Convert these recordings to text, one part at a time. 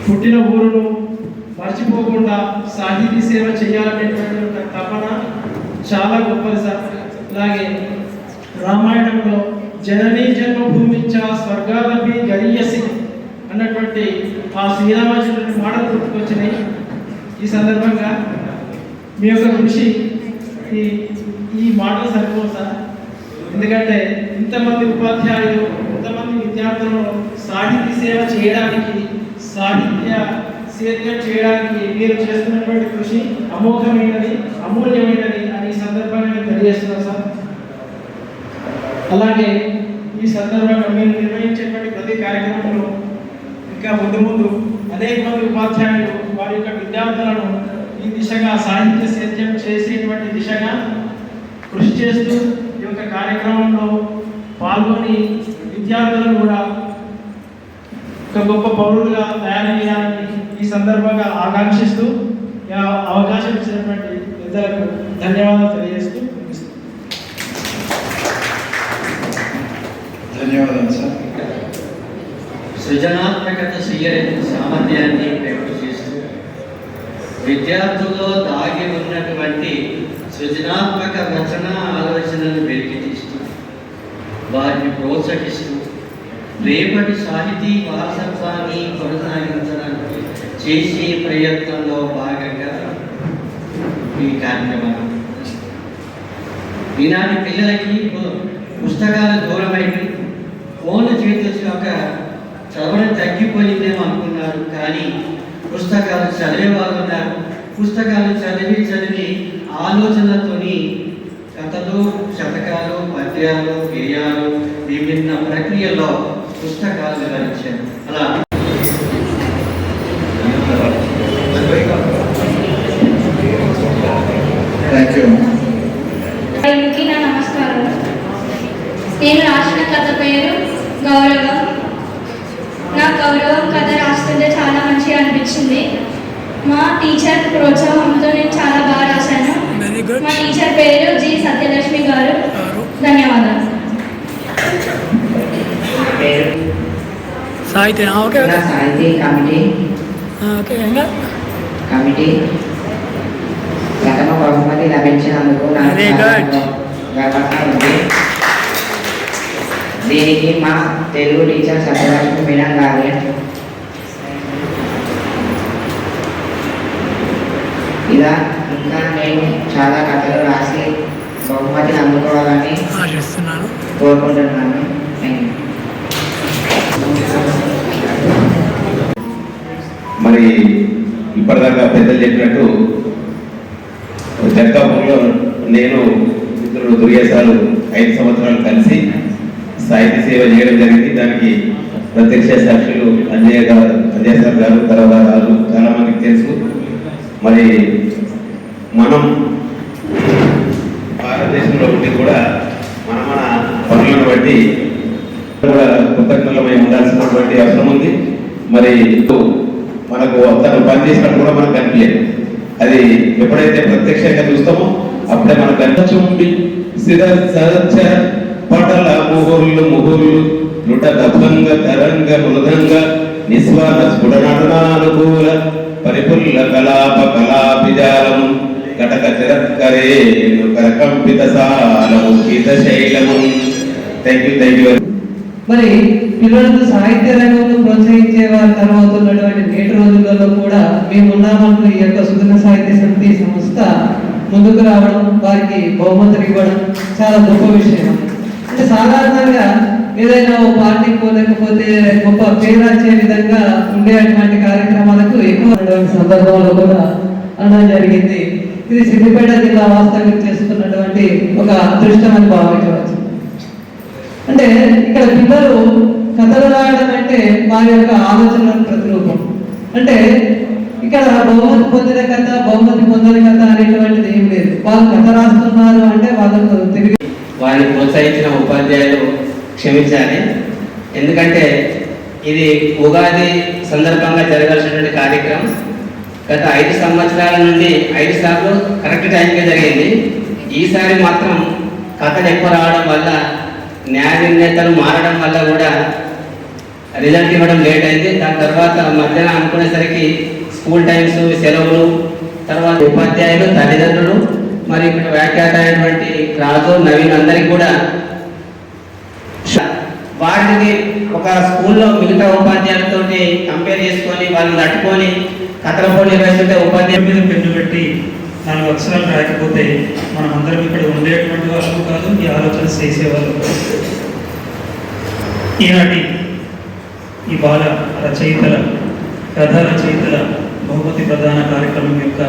పుట్టిన ఊరును మర్చిపోకుండా సాహితీ సేవ చేయాలనేటువంటి ఒక తపన చాలా గొప్పది సార్. అలాగే రామాయణంలో జననీ జన్మభూమించ స్వర్గాదపి గరీయసి అన్నటువంటి ఆ శ్రీరామచంద్రుని మాటలు గుర్తుకొచ్చినాయి. ఈ సందర్భంగా మీ యొక్క కృషి ఈ మాటలు సరిపోదు సార్. ఎందుకంటే ఇంతమంది ఉపాధ్యాయులు ఇంతమంది విద్యార్థులను సాహితీ సేవ చేయడానికి సాహిత్య సేద్యం చేయడానికి మీరు చేస్తున్నటువంటి కృషి అమోఘమైనది అమూల్యమైనది అని ఈ సందర్భంగా తెలియజేస్తున్నాను సార్. అలాగే ఈ సందర్భంగా మీరు నిర్వహించేటువంటి ప్రతి కార్యక్రమంలో ఇంకా ముందు అనేక మంది ఉపాధ్యాయులు వారి యొక్క విద్యార్థులను ఈ దిశగా సాహిత్య సేద్యం చేసేటువంటి దిశగా కృషి చేస్తూ ఈ యొక్క కార్యక్రమంలో పాల్గొని విద్యార్థులను కూడా ఒక గొప్ప పౌరులుగా తయారు చేయాలని ఈ సందర్భంగా ఆకాంక్షిస్తూ అవకాశం ఇచ్చినటువంటి పెద్దలకు ధన్యవాదాలు తెలియజేస్తూ ధన్యవాదాలు సార్. సృజనాత్మకత సామర్థ్యాన్ని పెంపు చేస్తూ విద్యార్థుల్లో దాగి ఉన్నటువంటి సృజనాత్మక రచన ఆలోచనలు వెలికితీస్తూ వారిని ప్రోత్సహిస్తూ రేపటి సాహితీ వారసత్వాన్ని కొనసాగించడానికి చేసే ప్రయత్నంలో భాగంగా ఈ కార్యక్రమం. ఈనాటి పిల్లలకి పుస్తకాలు దూరమైంది, ఫోన్లు చేతి ఒక చదవడం తగ్గిపోయిందేమో అనుకున్నారు. కానీ పుస్తకాలు చదివే వాళ్ళు ఉన్నారు. పుస్తకాలు చదివి ఆలోచనలతోని కథలు, శతకాలు, పద్యాలు, గేయాలు విభిన్న ప్రక్రియలో పుస్తకాలు వివరించారు. అలా నా నమస్కారం. నేను రాసిన కథ పేరు గౌరవం. నా గౌరవం కథ రాస్తుంటే చాలా మంచిగా అనిపించింది. మా టీచర్ ప్రోత్సాహంతో నేను చాలా బాగా రాశాను. మా టీచర్ పేరు జి సత్యలక్ష్మి గారు. ధన్యవాదాలు. సాహిత్య కమిటీ ప్రథమ బహుమతి లభించినందుకు నాకు గర్వంగా ఉంది. దీనికి మా తెలుగు టీచర్ సత్యలక్ష్మి మేడం గారు ఇలా ఇంకా నేను చాలా కథలు రాసి బహుమతిని అందుకోవాలని కోరుకుంటున్నాను. మరి ఇప్పటిదాకా పెద్దలు చెప్పినట్టు జనకాపురంలో నేను మిత్రుడు దుర్యాసాలు 5 సంవత్సరాలు కలిసి సాహిత్య సేవ చేయడం జరిగింది. దానికి ప్రత్యక్ష సాక్షులు అంజయ్య సార్ గారు, తర్వాత చాలా మందికి తెలుసు. మరి మనం భారతదేశంలో ఉండి కూడా మన పనులను బట్టి కూడా కృతజ్ఞతమై ఉండాల్సినటువంటి అవసరం ఉంది. మరి మనకు తను పనిచేసినట్టు కూడా మనకు కనిపించలేదు. అది ఎప్పుడైతే ప్రత్యక్షంగా చూస్తామో అప్పుడే మనకు కనిపించి పటల ముహుర్లు నుట దభంగ తరంగ మృదంగ నిస్వాన స్ఫుటనటనానుకూల పరిపుల్ల కలాప కళాభిజాలము కటక చిరత్కరేణు కరకంపిత సాలము గీత శైలము. Thank you. మరి పిల్లలకు సాహిత్య రంగంలో ప్రోత్సహించే వారి తర్వాత ఉన్నటువంటి నేటి రోజులలో కూడా మేమున్నామంటూ ఈ యొక్క సుగమ సాహిత్య సమితి సంస్థ ముందుకు రావడం, వారికి బహుమతులు ఇవ్వడం చాలా గొప్ప విషయం. అంటే సాధారణంగా ఏదైనా ఓ పార్టీకో లేకపోతే గొప్ప పేరు వచ్చే విధంగా ఉండేటువంటి కార్యక్రమాలకు ఎక్కువ సందర్భంలో కూడా అనడం జరిగింది. ఇది సిద్దిపేట జిల్లా వాస్తవ్యం చేసుకున్నటువంటి ఒక అదృష్టం అని భావించవచ్చు. అంటే ఇక్కడ పిల్లలు కథలు రాయడం అంటే వారి యొక్క ఆలోచనలకు ప్రతిరూపం. అంటే ఇక్కడ బహుమతి పొందిన కథ, బహుమతి పొందని కథ అనేటువంటిది ఏం లేదు. వాళ్ళు కథ రాస్తున్నారు అంటే వాళ్ళకు తిరిగి వారిని ప్రోత్సహించిన ఉపాధ్యాయులు క్షమించాలి. ఎందుకంటే ఇది ఉగాది సందర్భంగా జరగాల్సినటువంటి కార్యక్రమం. గత 5 సంవత్సరాల నుండి 5 సార్లు కరెక్ట్ టైంకే జరిగింది. ఈసారి మాత్రం కథలు ఎక్కువ రావడం వల్ల న్యాయ నిర్ణేతలు మారడం వల్ల కూడా రిజల్ట్ ఇవ్వడం లేట్ అయింది. దాని తర్వాత మధ్యాహ్నం అనుకునేసరికి స్కూల్ టైమ్స్, సెలవులు, తర్వాత ఉపాధ్యాయులు, తల్లిదండ్రులు, మరి ఇక్కడ వ్యాఖ్యాత అయినటువంటి రాజు, నవీన్ అందరికీ కూడా వాటిని ఒక స్కూల్లో మిగతా ఉపాధ్యాయులతో కంపేర్ చేసుకొని వాళ్ళని తట్టుకొని కథల పోటీ నిర్వహిస్తుంటే ఉపాధ్యాయుల మీద పెన్ను పెట్టి 4 అక్షరాలు రాకపోతే మనం అందరం ఇక్కడ ఉండేటువంటి వాళ్ళు కాదు, ఈ ఆలోచన చేసేవాళ్ళు. ఈనాటి ఈ బాల రచయితల, కథ రచయితల బహుమతి ప్రధాన కార్యక్రమం యొక్క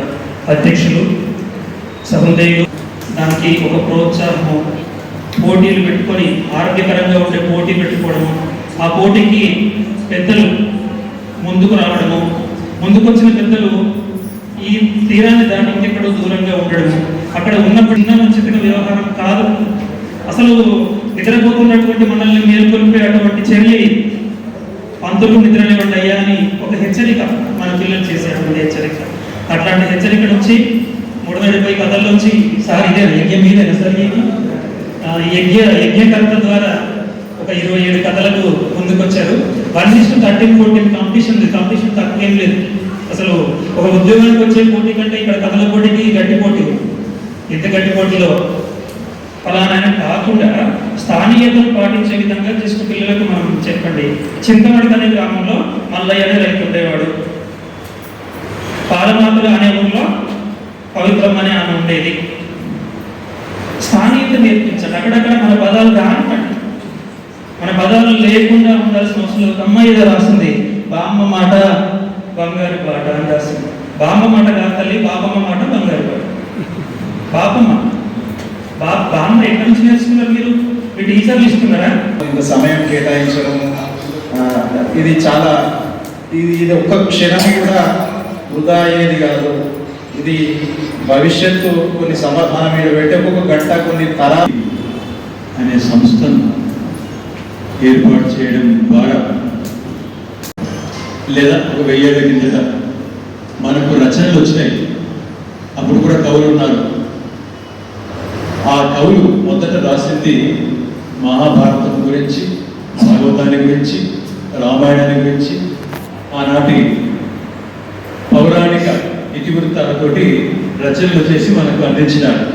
అధ్యక్షులు సహృదయులు, దానికి ఒక ప్రోత్సాహము, పోటీలు పెట్టుకొని ఆరోగ్యకరంగా ఉండే పోటీ పెట్టుకోవడము, ఆ పోటీకి పెద్దలు ముందుకు రావడము, ముందుకొచ్చిన పెద్దలు ఈ తీరాన్ని దాటి ఇంకెక్కడో దూరంగా ఉండడము, అక్కడ ఉన్నప్పుడు ఉచిత వ్యవహారం కాదు, అసలు నిద్రపోతున్నటువంటి మనల్ని మేల్కొల్పే అటువంటి చర్య పంతులు నిద్రలేవండి అయ్యా అని ఒక హెచ్చరిక మన పిల్లలు చేసేటువంటి హెచ్చరిక. అట్లాంటి హెచ్చరిక నుంచి 370 కథల్లోంచి సార్ ఇదే యజ్ఞం మీదేనా సార్ యజ్ఞకర్త ద్వారా ఒక 27 కథలకు ముందుకొచ్చారు. 1:13-14 కాంపిటీషన్ తక్కువేం లేదు. అసలు ఒక ఉద్యోగానికి వచ్చే పోటీ కంటే ఇక్కడ కథల పోటీకి గట్టి పోటీ. ఇంత గట్టి పోటీలో ఫలానా కాకుండా స్థానియతను పాటించే విధంగా జస్ట్ పిల్లలకు మనం చెప్పండి. చింతమడక అనే గ్రామంలో మల్లయ్య అనే రైతు ఉండేవాడు. పాలమాతులు అనే ఊళ్ళో పవిత్రం అనే ఆమె ఉండేది. స్థానియత నేర్పించండి. అక్కడక్కడ మన పదాలు రానివ్వండి. మన పదాలు లేకుండా ఉండాల్సిన అవసరం లేదు. అమ్మ ఏదో రాస్తుంది, బామ్మ మాట బంగారు బాట అని రాస్తుంది. బామ్మ మాట కాదు తల్లి, బాబమ్మ మాట బంగారు బాట. బాబమ్మ బామ్మ ఎక్కడి నుంచి నేర్చుకున్నారు మీరు? మీ టీచర్లు ఇస్తున్నారా? ఇంత సమయం కేటాయించడం ఇది చాలా ఇది ఒక్క క్షణం కూడా వృధా అయ్యేది కాదు. ఇది భవిష్యత్తు కొన్ని సమాధానం మీద పెట్టి ఒక్కొక్క గంట కొన్ని తరాలు అనే సంస్థను ఏర్పాటు చేయడం ద్వారా లేదా ఒక 1000 ఏళ్ల కిందట మనకు రచనలు వచ్చినాయి. అప్పుడు కూడా కవులు ఉన్నారు. ఆ కవులు మొదట రాసింది మహాభారతం గురించి, భాగవతాన్ని గురించి, రామాయణాన్ని గురించి, ఆనాటి పౌరాణిక ఇతివృత్తాలతోటి రచనలు చేసి మనకు అందించినారు.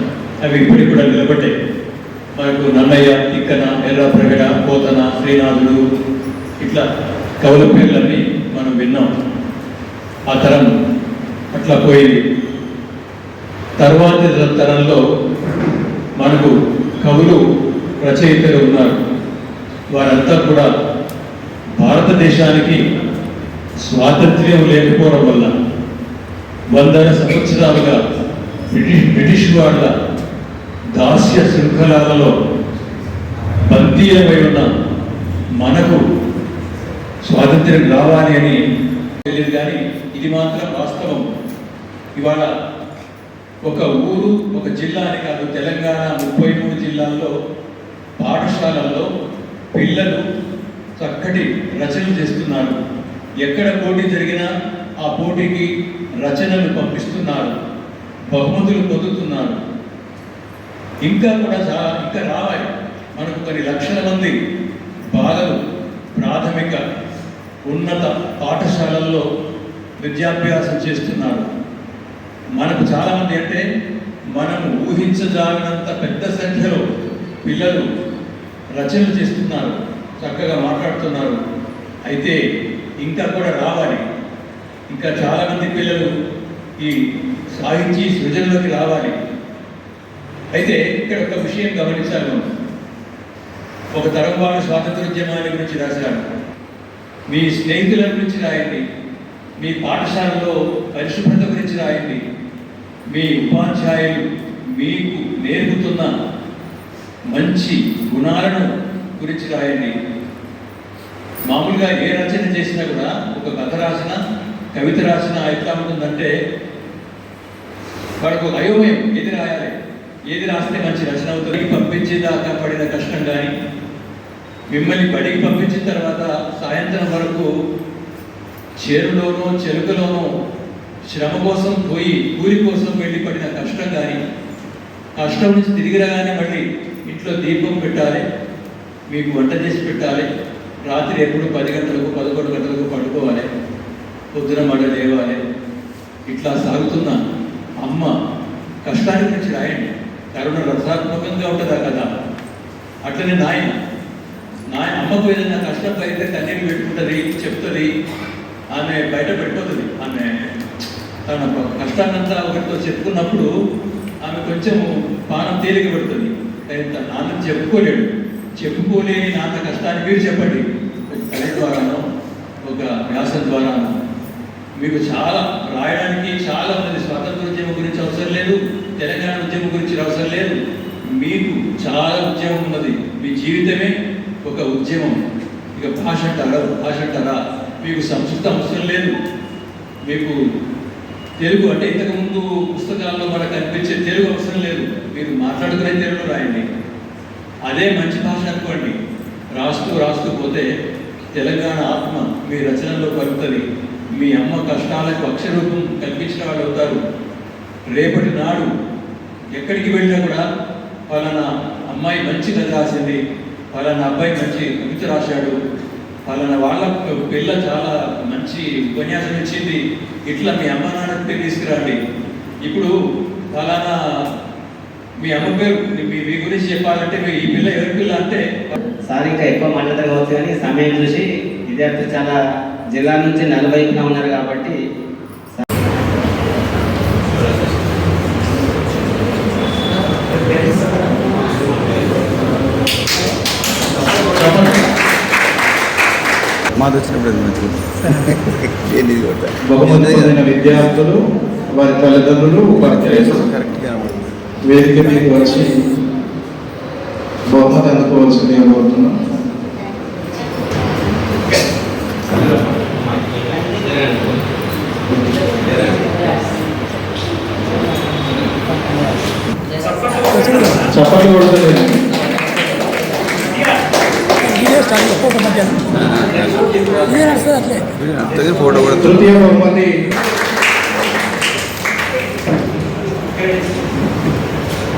అవి ఇప్పటికి కూడా నిలబడ్డాయి. మనకు నన్నయ్య, తిక్కన, ఎర్ర ప్రగడ, పోతన, శ్రీనాథుడు, ఇట్లా కవుల పేర్లన్నీ మనం విన్నాం. ఆ తరం అట్లా పోయింది. తర్వాతి తరంలో మనకు కవులు, రచయితలు ఉన్నారు. వారంతా కూడా భారతదేశానికి స్వాతంత్ర్యం లేకపోవడం వల్ల 100 సంవత్సరాలుగా బ్రిటిష్ వాళ్ళ దాస్య శృంఖలాలలో బందీలమై ఉన్న మనకు స్వాతంత్ర్యం రావాలి అని తెలియదు. కానీ ఇది మాత్రం వాస్తవం. ఇవాళ ఒక ఊరు, ఒక జిల్లా అని కాదు, తెలంగాణ 33 జిల్లాల్లో పాఠశాలల్లో పిల్లలు చక్కటి రచనలు చేస్తున్నారు. ఎక్కడ పోటీ జరిగినా ఆ పోటీకి రచనలు పంపిస్తున్నారు, బహుమతులు పొందుతున్నారు. ఇంకా కూడా ఇంకా రావాలి. మనకు కొన్ని లక్షల మంది బాలలు ప్రాథమిక ఉన్నత పాఠశాలల్లో విద్యాభ్యాసం చేస్తున్నారు. మనకు చాలామంది అంటే మనం ఊహించజాగినంత పెద్ద సంఖ్యలో పిల్లలు రచనలు చేస్తున్నారు, చక్కగా మాట్లాడుతున్నారు. అయితే ఇంకా కూడా రావాలి. ఇంకా చాలామంది పిల్లలు ఈ సాహిత్య సృజనలోకి రావాలి. అయితే ఇక్కడ ఒక విషయం గమనించాలి. మనం ఒక తరం వాడు స్వాతంత్రోద్యమాన్ని గురించి రాశారు. మీ స్నేహితుల గురించి రాయండి, మీ పాఠశాలలో పరిశుభ్రత గురించి రాయండి, మీ ఉపాధ్యాయులు మీకు నేర్పుతున్న మంచి గుణాలను గురించి రాయండి. మామూలుగా ఏ రచన చేసినా కూడా, ఒక కథ రాసిన, కవిత రాసిన ఎట్లా ఉంటుందంటే వాడికి ఒక అయోమయం, ఏది రాయాలి, ఏది రాస్తే మంచి రచన అవుతుంది. పంపించేదాకా పడిన కష్టం కానీ, మిమ్మల్ని బడికి పంపించిన తర్వాత సాయంత్రం వరకు చేరులోనో చెరుకులోనో శ్రమ కోసం పోయి కూలి కోసం వెళ్ళి పడిన కష్టం కానీ, కష్టం నుంచి తిరిగి రాగానే మళ్ళీ ఇంట్లో దీపం పెట్టాలి, మీకు వంట చేసి పెట్టాలి, రాత్రి ఎప్పుడు 10 గంటలకు 11 గంటలకు పడుకోవాలి, పొద్దున మడ లేవాలి. ఇట్లా సాగుతున్న అమ్మ కష్టాన్ని గురించి రాయండి. కరుణ రసాత్మకంగా ఉంటుందా కదా. అట్లనే నాయన అమ్మకు ఏదైనా కష్టం అయితే కన్నీళ్ళు పెట్టుకుంటుంది, చెప్తుంది, ఆమె బయట పెట్టుకుంటుంది. ఆమె తన కష్టాన్నంతా ఒకరితో చెప్పుకున్నప్పుడు ఆమె కొంచెం పానం తేలిక పడుతుంది. కానీ తన నాన్న చెప్పుకోలేని నాన్న కష్టాన్ని మీరు చెప్పండి. ఒక కళ ద్వారానో ఒక వ్యాసం ద్వారానో. మీకు చాలా రాయడానికి చాలా ఉన్నది. స్వాతంత్ర ఉద్యమం గురించి అవసరం లేదు, తెలంగాణ ఉద్యమం గురించి అవసరం లేదు. మీకు చాలా ఉద్యమం ఉన్నది. మీ జీవితమే ఒక ఉద్యమం. ఇక భాష అంటారా, మీకు సంస్కృతం అవసరం లేదు. మీకు తెలుగు అంటే ఇంతకుముందు పుస్తకాల్లో మనకు కనిపించే తెలుగు అవసరం లేదు. మీరు మాట్లాడుకునే తెలుగు రాయండి. అదే మంచి భాష అనుకోండి. రాస్తూ పోతే తెలంగాణ ఆత్మ మీ రచనలో కలుగుతుంది. మీ అమ్మ కష్టాలకు అక్షరూపం కల్పించిన వాళ్ళు అవుతారు. రేపటి నాడు ఎక్కడికి వెళ్ళినా కూడా పలానా అమ్మాయి మంచి కథ రాసింది, పలానా అబ్బాయి మంచి కవిత రాశాడు, పలానా వాళ్ళ పిల్ల చాలా మంచి ఉపన్యాసం ఇచ్చింది, ఇట్లా మీ అమ్మ నాన్న పేరు తీసుకురండి. ఇప్పుడు పలానా మీ అమ్మ పేరు మీ గురించి చెప్పాలంటే ఈ పిల్ల ఎవరి పిల్ల అంటే సార్ ఇంకా ఎక్కువ మాట్లాడతారు కావచ్చు, కానీ సమయం చూసి విద్యార్థులు చాలా జిల్లా నుంచి నలువైపున ఉన్నారు కాబట్టి బహుమతి పొందిన విద్యార్థులు, వారి తల్లిదండ్రులు, ఉపాధ్యాయులు వేదిక మీదకి వచ్చి బహుమతి అందుకోవాల్సిందిగా కోరుతున్నాం. చప్పట్లు కొడుతుంది. తృతీయ బహుమతి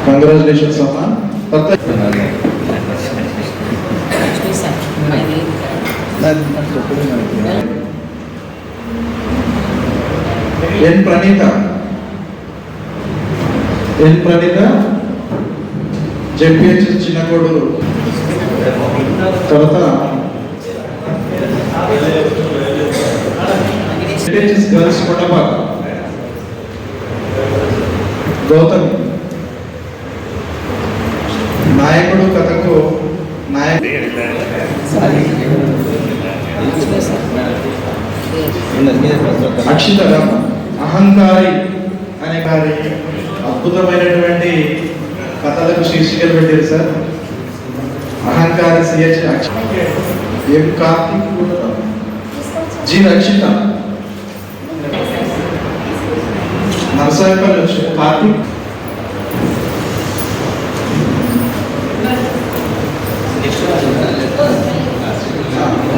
కంగ్రాచులేషన్స్ అమ్మా. ఎన్ ప్రణీత జెడ్పిహెచ్ఎస్ చిన్నకోడూరు. తర్వాత గర్ల్స్ కొట్టబాగ్ గౌతమి. నాయకుడు కథకు అక్షిత అహంకారి అనే గారి అద్భుతమైనటువంటి కథలకు శీర్షికలు పెట్టారు సార్. అహంకారి సిహెచ్ ఎం కార్తీక్, జి రక్షిత, నరసాయపల్లి వచ్చి కార్తీక్,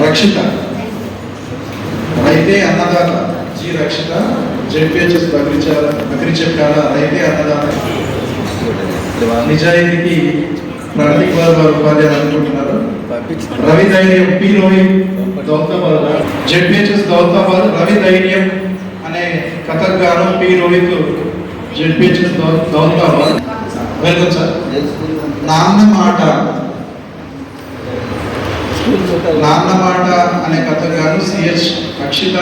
రక్షిత, రైతే అన్నదాత జి రక్షిత, జెడ్పిహెచ్ఎస్ బగ్రిచెప్పాల రైతే అన్నదాత. నిజాయితీకి ప్రతీక్ వారు ఉపాధ్యాయులు అనుకుంటున్నారు. రవి ధైర్యం పి రోహిత్ దౌతాబాద్, జెడ్పిహెచ్ఎస్ దౌతాబాద్ రవి ధైర్యం అనే కథకు గాను P Rohith, ZPHS Dautabad. Welcome sir. నాన్న మాట అనే కథకు గాను CH Akshitha,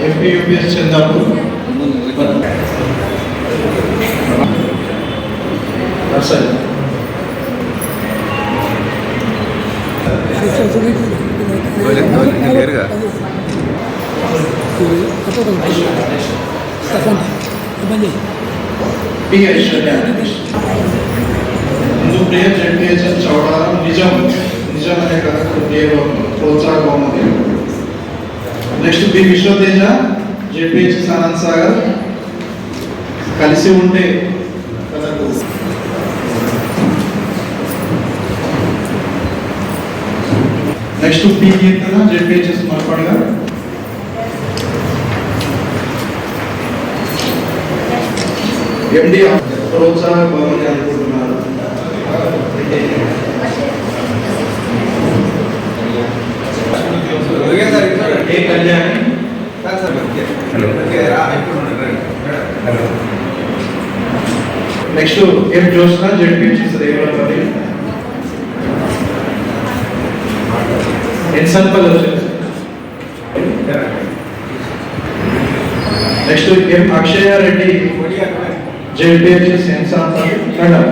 MP UPS Chandapur. Sir ముందు ప్రియ జెడ్పిహెచ్ఎస్ చౌడారం నిజం అనే కథకు ప్రోత్సాహం ఉంది. Next B Vishwateja ZPHS Anand Sagar కలిసి ఉంటే కథకు. Next P Keerthana ZPHS Marapadaga. MD ప్రోత్సాహ భవన్ అనుకుంటున్నారు. ఏ కళ్యాణి, నెక్స్ట్ ఏం చూసినా జడ్పీహెచ్ఎస్ రేవలపల్లి, ఎన్సన్పల్లి వచ్చేసి. నెక్స్ట్ ఎం అక్షయ రెడ్డి జడ్పీహెచ్ఎస్ ఎన్సన్పల్లి కడప.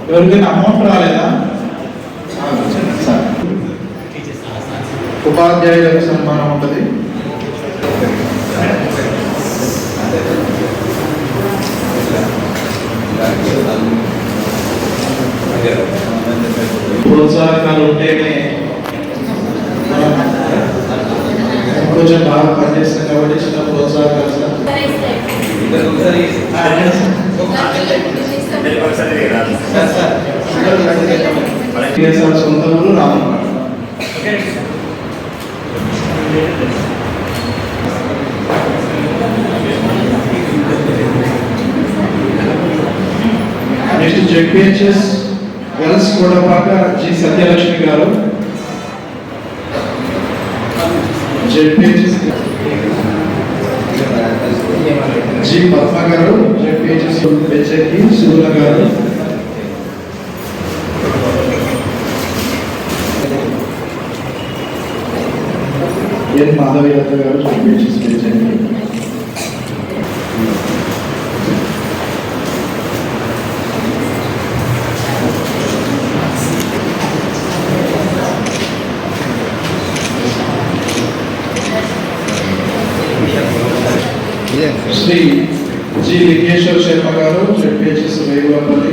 ఎవరికైనా అమౌంట్ రాలేదా? ఉపాధ్యాయులకు సన్మానం ఉంటుంది. ప్రోత్సాహకాలు ఉంటేనే కొంచెం బాగా పనిచేస్తాం కాబట్టి చిన్న ప్రోత్సాహకాలు సార్ సొంత ఊరు రామన్నమాట. Next ZPHS girls Kodapaka G Satyalakshmi garu, ZPHS G Padma గారు, జెడ్పీహెచ్ఎస్ బెచ్చకి సుగుణ గారు, ఎన్ మాధవీలత గారు, జెడ్పీహెచ్ఎస్ బెచ్చకి. శ్రీ జి లింగేశ్వర శర్మ గారు, జెడ్పీహెచ్ఎస్ రేగులపల్లి.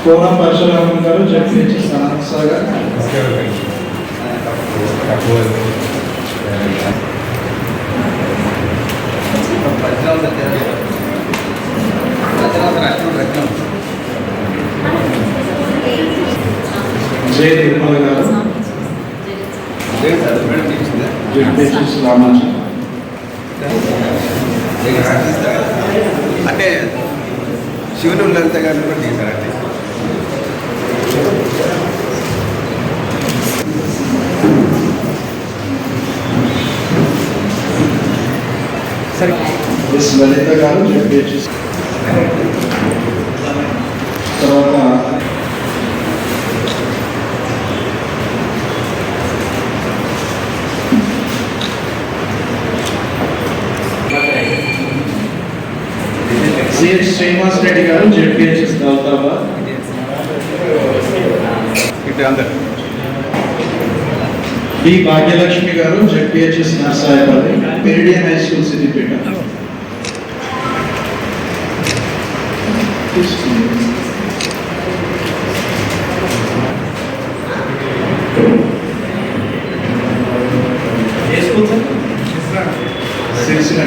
కోనం పరశురామన్ గారు, జెడ్పీహెచ్ఎస్ అనంత సాగర్. జై నిర్మల గారు, జెడ్పీహెచ్ఎస్ రామాచంద్ర. అంటే శివుని లలిత గారిని కూడా చేశారండి. ఎస్ లలిత గారు, జెడ్పీహెచ్ఎస్. తర్వాత సిహెచ్ శ్రీనివాస్ రెడ్డి గారు, జెడ్పీహెచ్ఎస్ దౌతాబాద్. డి భాగ్యలక్ష్మి గారు, ZPHS Narsayapalli. Meridian high school Siddipet. Sircilla.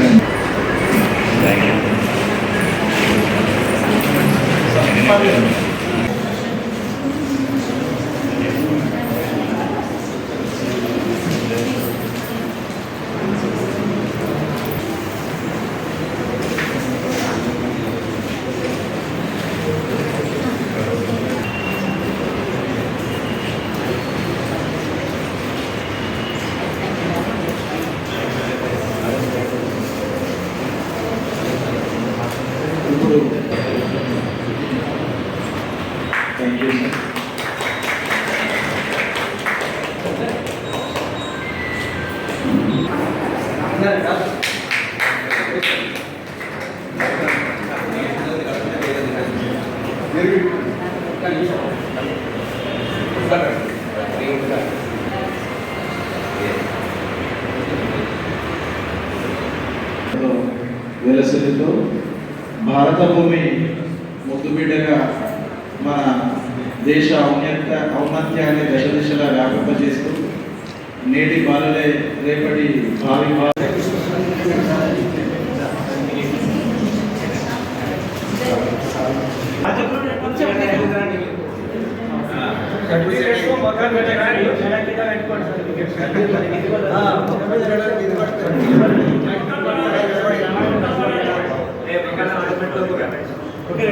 ఇప్పుడు థ్యాంక్ యూ సార్. వెలసిల్లుతూ భారత భూమి ముద్దుబిడ్డగా మన దేశ ఔన్నత్యాన్ని దశ దిశలా వ్యాపింపజేస్తూ నేటి బాలలే రేపటి భావి కొంచెం ఓకే